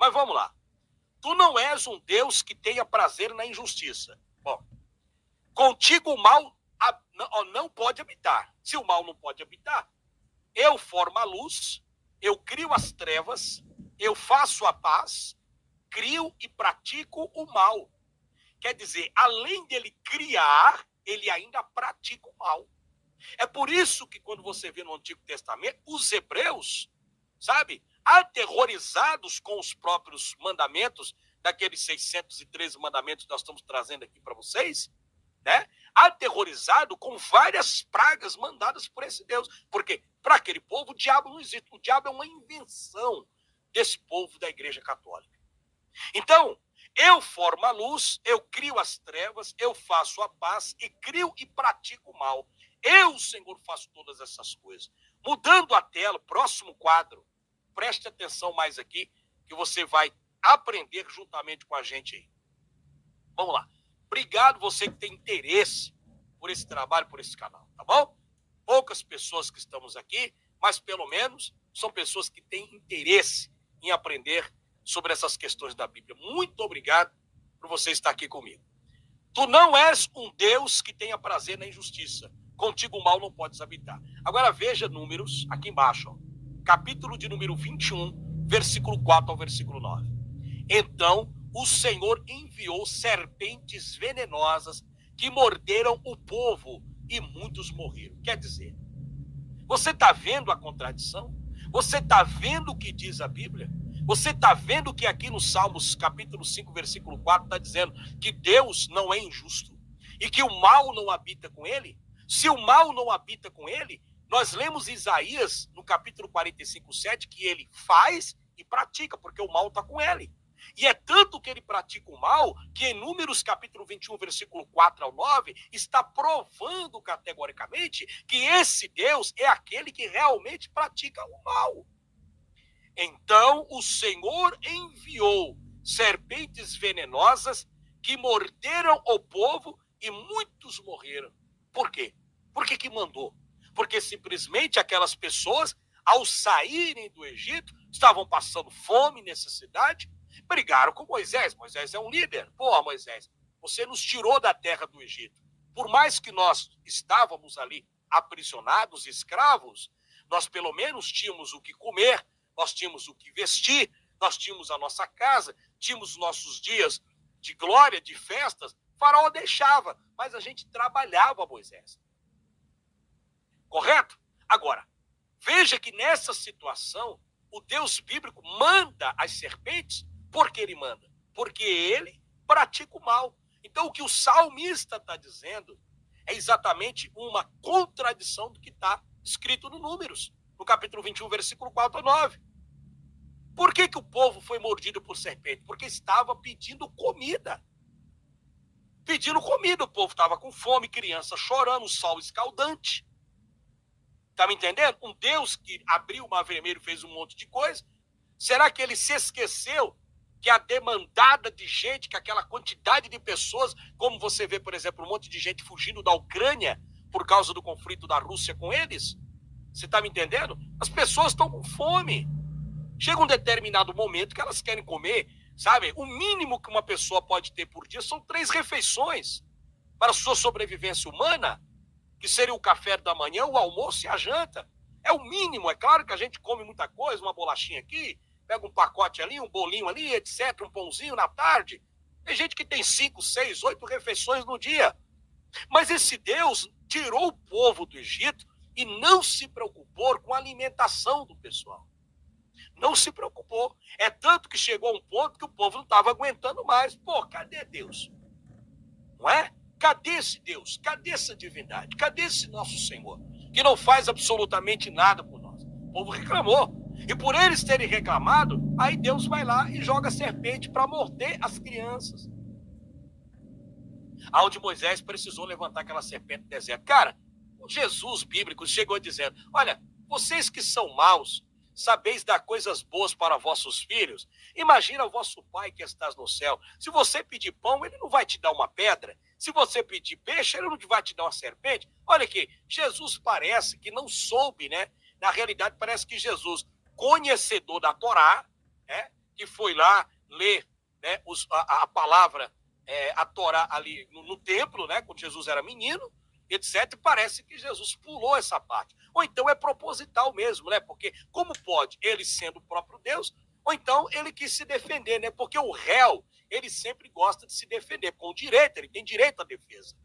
Mas vamos lá. Tu não és um Deus que tenha prazer na injustiça. Bom, contigo o mal não pode habitar. Se o mal não pode habitar, eu formo a luz, eu crio as trevas, eu faço a paz, crio e pratico o mal. Quer dizer, além dele criar, ele ainda pratica o mal. É por isso que quando você vê no Antigo Testamento, os hebreus, sabe, aterrorizados com os próprios mandamentos, daqueles 613 mandamentos que nós estamos trazendo aqui para vocês, né? Aterrorizado com várias pragas mandadas por esse Deus. Porque para aquele povo o diabo não existe. O diabo é uma invenção desse povo da Igreja Católica. Então, eu formo a luz, eu crio as trevas, eu faço a paz e crio e pratico o mal. Eu, Senhor, faço todas essas coisas. Mudando a tela, próximo quadro, preste atenção mais aqui, que você vai aprender juntamente com a gente aí. Vamos lá. Obrigado você que tem interesse por esse trabalho, por esse canal, tá bom? Poucas pessoas que estamos aqui, mas pelo menos são pessoas que têm interesse em aprender sobre essas questões da Bíblia. Muito obrigado por você estar aqui comigo. Tu não és um Deus que tenha prazer na injustiça. Contigo o mal não podes habitar. Agora veja Números, aqui embaixo, ó, capítulo de número 21, versículo 4 ao versículo 9. Então o Senhor enviou serpentes venenosas que morderam o povo e muitos morreram. Quer dizer, você está vendo a contradição? Você está vendo o que diz a Bíblia? Você está vendo que aqui no Salmos capítulo 5, versículo 4 está dizendo que Deus não é injusto e que o mal não habita com ele? Se o mal não habita com ele, nós lemos Isaías no capítulo 45, 7, que ele faz e pratica, porque o mal está com ele. E é tanto que ele pratica o mal, que em Números capítulo 21, versículo 4 ao 9, está provando categoricamente que esse Deus é aquele que realmente pratica o mal. Então o Senhor enviou serpentes venenosas que morderam o povo e muitos morreram. Por quê? Por que mandou? Porque simplesmente aquelas pessoas, ao saírem do Egito, estavam passando fome e necessidade, brigaram com Moisés. Moisés é um líder. Pô, Moisés, você nos tirou da terra do Egito. Por mais que nós estávamos ali aprisionados, escravos, nós pelo menos tínhamos o que comer, nós tínhamos o que vestir, nós tínhamos a nossa casa, tínhamos nossos dias de glória, de festas. O faraó deixava, mas a gente trabalhava, Moisés. Correto? Agora, veja que nessa situação, o Deus bíblico manda as serpentes. Por que ele manda? Porque ele pratica o mal. Então, o que o salmista está dizendo é exatamente uma contradição do que está escrito no Números, no capítulo 21, versículo 4 a 9. Por que o povo foi mordido por serpente? Porque estava pedindo comida. Pedindo comida, o povo estava com fome, criança chorando, o sol escaldante. Está me entendendo? Um Deus que abriu o mar vermelho e fez um monte de coisa. Será que ele se esqueceu que a demandada de gente, que aquela quantidade de pessoas, como você vê, por exemplo, um monte de gente fugindo da Ucrânia por causa do conflito da Rússia com eles? Você está me entendendo? As pessoas estão com fome. Chega um determinado momento que elas querem comer, sabe? O mínimo que uma pessoa pode ter por dia são 3 refeições para a sua sobrevivência humana, que seria o café da manhã, o almoço e a janta. É o mínimo. É claro que a gente come muita coisa, uma bolachinha aqui, pega um pacote ali, um bolinho ali, etc., um pãozinho na tarde. Tem gente que tem 5, 6, 8 refeições no dia. Mas esse Deus tirou o povo do Egito e não se preocupou com a alimentação do pessoal. Não se preocupou. É tanto que chegou a um ponto que o povo não estava aguentando mais. Pô, cadê Deus? Não é? Cadê esse Deus? Cadê essa divindade? Cadê esse nosso Senhor? Que não faz absolutamente nada por nós. O povo reclamou. E por eles terem reclamado, aí Deus vai lá e joga a serpente para morder as crianças. Aonde Moisés precisou levantar aquela serpente no deserto. Cara, o Jesus bíblico chegou dizendo, olha, vocês que são maus, sabeis dar coisas boas para vossos filhos? Imagina o vosso pai que estás no céu. Se você pedir pão, ele não vai te dar uma pedra. Se você pedir peixe, ele não vai te dar uma serpente. Olha aqui, Jesus parece que não soube, né? Na realidade, parece que Jesus, conhecedor da Torá, que foi lá ler, né, a palavra, a Torá ali no templo, né, quando Jesus era menino, etc. E parece que Jesus pulou essa parte. Ou então é proposital mesmo, né? Porque como pode ele sendo o próprio Deus, ou então ele quis se defender, né? Porque o réu, ele sempre gosta de se defender com direito, ele tem direito à defesa.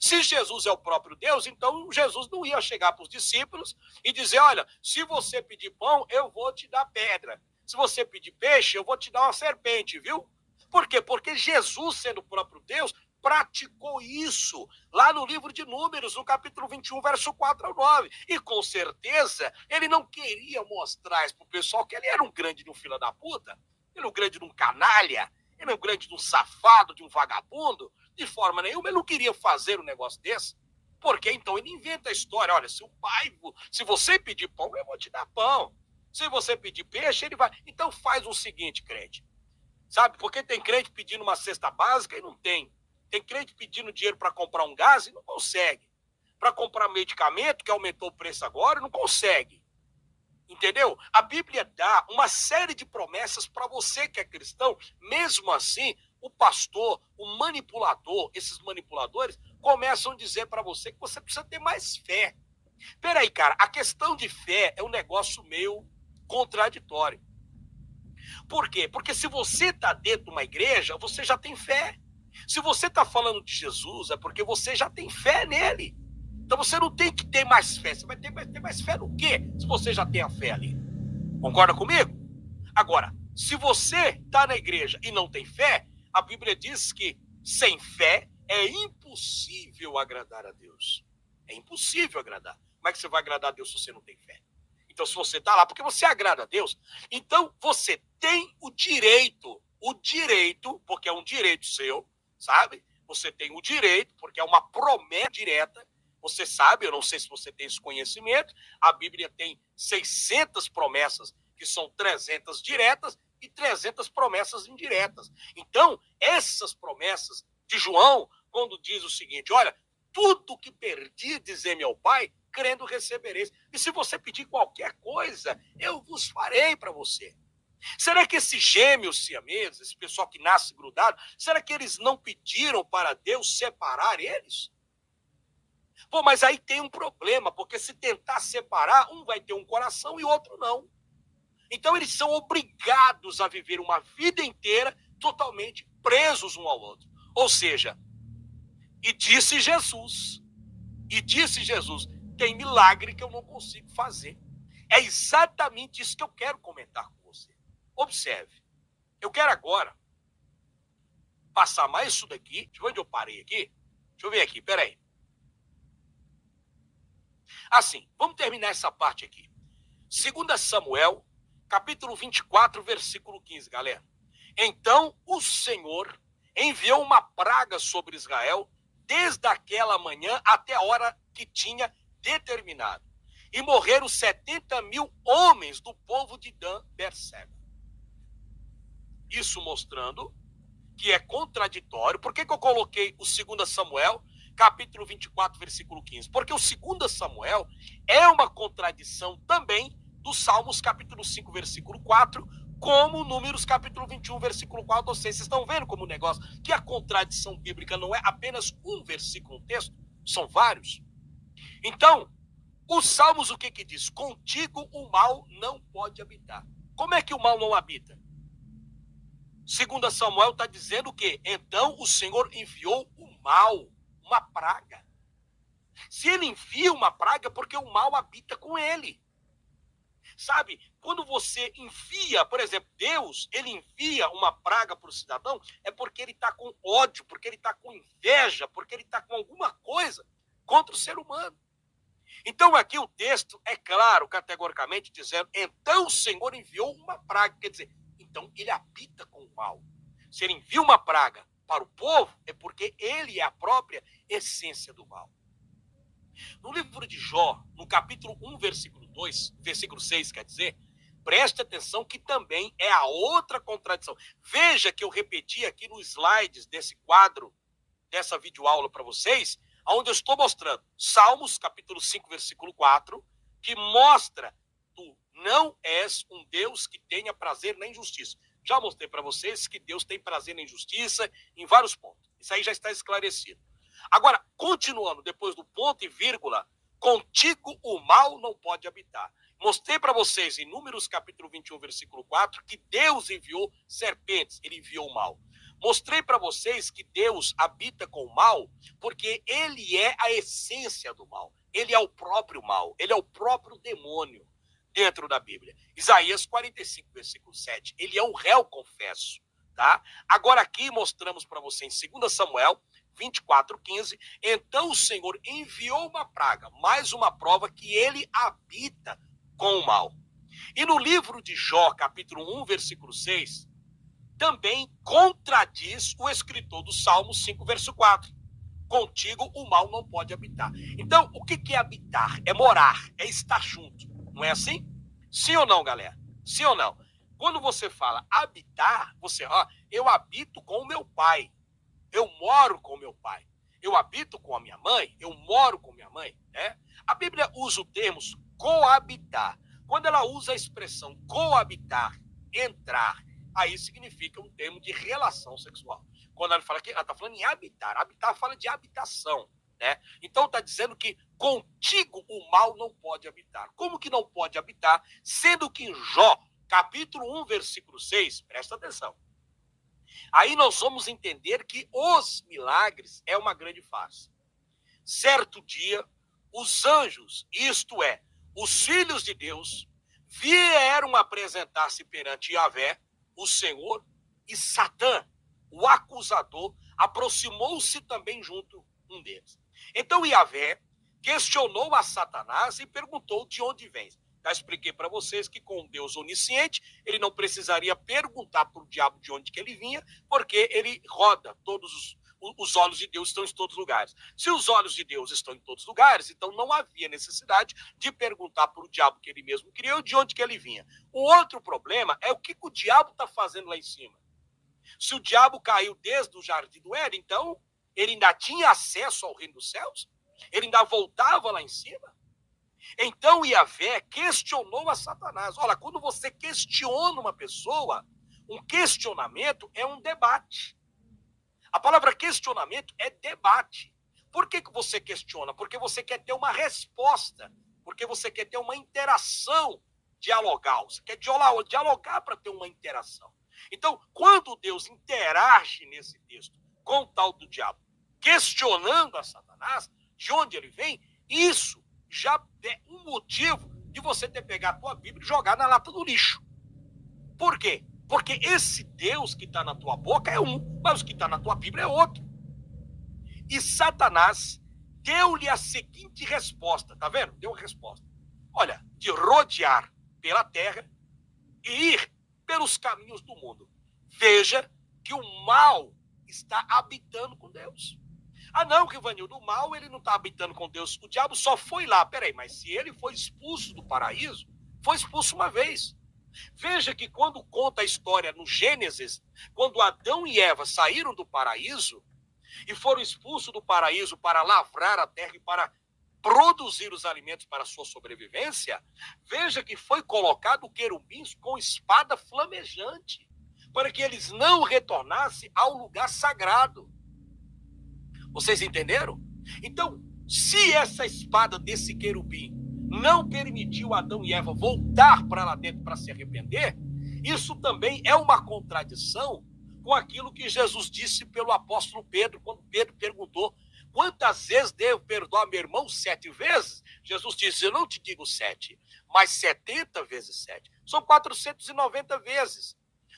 Se Jesus é o próprio Deus, então Jesus não ia chegar para os discípulos e dizer, olha, se você pedir pão, eu vou te dar pedra. Se você pedir peixe, eu vou te dar uma serpente, viu? Por quê? Porque Jesus, sendo o próprio Deus, praticou isso lá no livro de Números, no capítulo 21, verso 4 ao 9. E com certeza ele não queria mostrar isso para o pessoal que ele era um grande de um filho da puta, ele era um grande de um canalha, ele era um grande de um safado, de um vagabundo. De forma nenhuma, ele não queria fazer um negócio desse. Porque então ele inventa a história. Olha, se você pedir pão, eu vou te dar pão. Se você pedir peixe, ele vai. Então faz o seguinte, crente. Sabe? Porque tem crente pedindo uma cesta básica e não tem. Tem crente pedindo dinheiro para comprar um gás e não consegue. Para comprar medicamento, que aumentou o preço agora, não consegue. Entendeu? A Bíblia dá uma série de promessas para você que é cristão. Mesmo assim, o pastor, o manipulador, esses manipuladores, começam a dizer para você que você precisa ter mais fé. Peraí, cara, a questão de fé é um negócio meio contraditório. Por quê? Porque se você está dentro de uma igreja, você já tem fé. Se você está falando de Jesus, é porque você já tem fé nele. Então você não tem que ter mais fé. Você vai ter mais fé no quê? Se você já tem a fé ali. Concorda comigo? Agora, se você está na igreja e não tem fé, a Bíblia diz que sem fé é impossível agradar a Deus. É impossível agradar. Como é que você vai agradar a Deus se você não tem fé? Então, se você está lá, porque você agrada a Deus, então você tem o direito, porque é um direito seu, sabe? Você tem o direito, porque é uma promessa direta. Você sabe, eu não sei se você tem esse conhecimento, a Bíblia tem 600 promessas, que são 300 diretas e 300 promessas indiretas. Então, essas promessas de João, quando diz o seguinte, olha, tudo que perdides em meu Pai, crendo recebereis. E se você pedir qualquer coisa, eu vos farei para você. Será que esses gêmeos siameses, esse pessoal que nasce grudado, será que eles não pediram para Deus separar eles? Pô, mas aí tem um problema, porque se tentar separar, um vai ter um coração e o outro não. Então eles são obrigados a viver uma vida inteira totalmente presos um ao outro. Ou seja, e disse Jesus, tem milagre que eu não consigo fazer. É exatamente isso que eu quero comentar com você. Observe, eu quero agora passar mais isso daqui. Deixa eu ver onde eu parei aqui. Deixa eu ver aqui, peraí. Assim, vamos terminar essa parte aqui. 2 Samuel, capítulo 24, versículo 15, galera. Então o Senhor enviou uma praga sobre Israel desde aquela manhã até a hora que tinha determinado. E morreram 70.000 homens do povo de Dan-Berseba. Isso mostrando que é contraditório. Por que eu coloquei o 2 Samuel, capítulo 24, versículo 15? Porque o 2 Samuel é uma contradição também do Salmos, capítulo 5, versículo 4, como Números, capítulo 21, versículo 4 ou 6. Vocês estão vendo como o negócio, que a contradição bíblica não é apenas um versículo no texto, são vários. Então, os Salmos o que diz? Contigo o mal não pode habitar. Como é que o mal não habita? 2 Samuel está dizendo o quê? Então o Senhor enviou o mal, uma praga. Se ele envia uma praga, é porque o mal habita com ele. Sabe, quando você envia, por exemplo, Deus, ele envia uma praga para o cidadão, é porque ele está com ódio, porque ele está com inveja, porque ele está com alguma coisa contra o ser humano. Então aqui o texto é claro, categoricamente, dizendo, então o Senhor enviou uma praga, quer dizer, então ele habita com o mal. Se ele envia uma praga para o povo, é porque ele é a própria essência do mal. No livro de Jó, no capítulo 1, versículo 6, quer dizer, preste atenção que também é a outra contradição. Veja que eu repeti aqui nos slides desse quadro, dessa videoaula para vocês, onde eu estou mostrando Salmos, capítulo 5, versículo 4, que mostra tu não és um Deus que tenha prazer na injustiça. Já mostrei para vocês que Deus tem prazer na injustiça em vários pontos. Isso aí já está esclarecido. Agora, continuando, depois do ponto e vírgula, contigo o mal não pode habitar. Mostrei para vocês em Números capítulo 21, versículo 4, que Deus enviou serpentes, ele enviou o mal. Mostrei para vocês que Deus habita com o mal porque ele é a essência do mal. Ele é o próprio mal, ele é o próprio demônio dentro da Bíblia. Isaías 45, versículo 7, ele é um réu confesso, tá? Agora aqui mostramos para você em 2 Samuel 24:15, então o Senhor enviou uma praga, mais uma prova que ele habita com o mal. E no livro de Jó, capítulo 1, versículo 6, também contradiz o escritor do Salmo 5, verso 4. Contigo o mal não pode habitar. Então, o que é habitar? É morar, é estar junto. Não é assim? Sim ou não, galera? Sim ou não? Quando você fala habitar, eu habito com o meu pai. Eu moro com o meu pai. Eu habito com a minha mãe. Eu moro com minha mãe. Né? A Bíblia usa o termo coabitar. Quando ela usa a expressão coabitar, entrar, aí significa um termo de relação sexual. Quando ela fala que ela está falando em habitar. Habitar fala de habitação. Né? Então está dizendo que contigo o mal não pode habitar. Como que não pode habitar? Sendo que em Jó, capítulo 1, versículo 6, presta atenção. Aí nós vamos entender que os milagres é uma grande farsa. Certo dia, os anjos, isto é, os filhos de Deus, vieram apresentar-se perante Yahvé, o Senhor, e Satã, o acusador, aproximou-se também junto um deles. Então Yahvé questionou a Satanás e perguntou de onde vens. Já expliquei para vocês que com Deus onisciente, ele não precisaria perguntar para o diabo de onde que ele vinha, porque ele roda, todos os olhos de Deus estão em todos os lugares. Se os olhos de Deus estão em todos os lugares, então não havia necessidade de perguntar para o diabo que ele mesmo criou de onde que ele vinha. O outro problema é o que o diabo está fazendo lá em cima. Se o diabo caiu desde o jardim do Éden, então ele ainda tinha acesso ao reino dos céus? Ele ainda voltava lá em cima? Então Yahvé questionou a Satanás. Olha, quando você questiona uma pessoa, um questionamento é um debate. A palavra questionamento é debate. Por que você questiona? Porque você quer ter uma resposta. Porque você quer ter uma interação dialogal. Você quer dialogar para ter uma interação. Então, quando Deus interage nesse texto com o tal do diabo, questionando a Satanás, de onde ele vem, isso já é um motivo de você ter pegado a tua Bíblia e jogar na lata do lixo. Por quê? Porque esse Deus que está na tua boca é um, mas o que está na tua Bíblia é outro. E Satanás deu-lhe a seguinte resposta, tá vendo? Deu a resposta. Olha, de rodear pela terra e ir pelos caminhos do mundo. Veja que o mal está habitando com Deus. Ah, não, Rivanildo, o mal ele não está habitando com Deus. O diabo só foi lá. Peraí, mas se ele foi expulso do paraíso, foi expulso uma vez. Veja que quando conta a história no Gênesis, quando Adão e Eva saíram do paraíso e foram expulsos do paraíso para lavrar a terra e para produzir os alimentos para a sua sobrevivência, veja que foi colocado querubins com espada flamejante, para que eles não retornassem ao lugar sagrado. Vocês entenderam? Então, se essa espada desse querubim não permitiu Adão e Eva voltar para lá dentro para se arrepender, isso também é uma contradição com aquilo que Jesus disse pelo apóstolo Pedro, quando Pedro perguntou: quantas vezes devo perdoar meu irmão? 7 vezes? Jesus disse: eu não te digo 7, mas 70 vezes 7. São 490 vezes.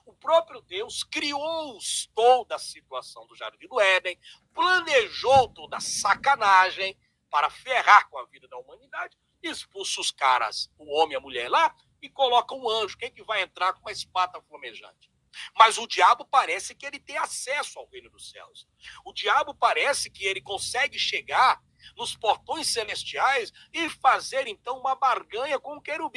O próprio Deus criou toda a situação do Jardim do Éden, planejou toda a sacanagem para ferrar com a vida da humanidade, expulsa os caras, o homem e a mulher lá, e coloca um anjo. Quem que vai entrar com uma espada flamejante? Mas o diabo parece que ele tem acesso ao reino dos céus. O diabo parece que ele consegue chegar nos portões celestiais e fazer, então, uma barganha com o querubim.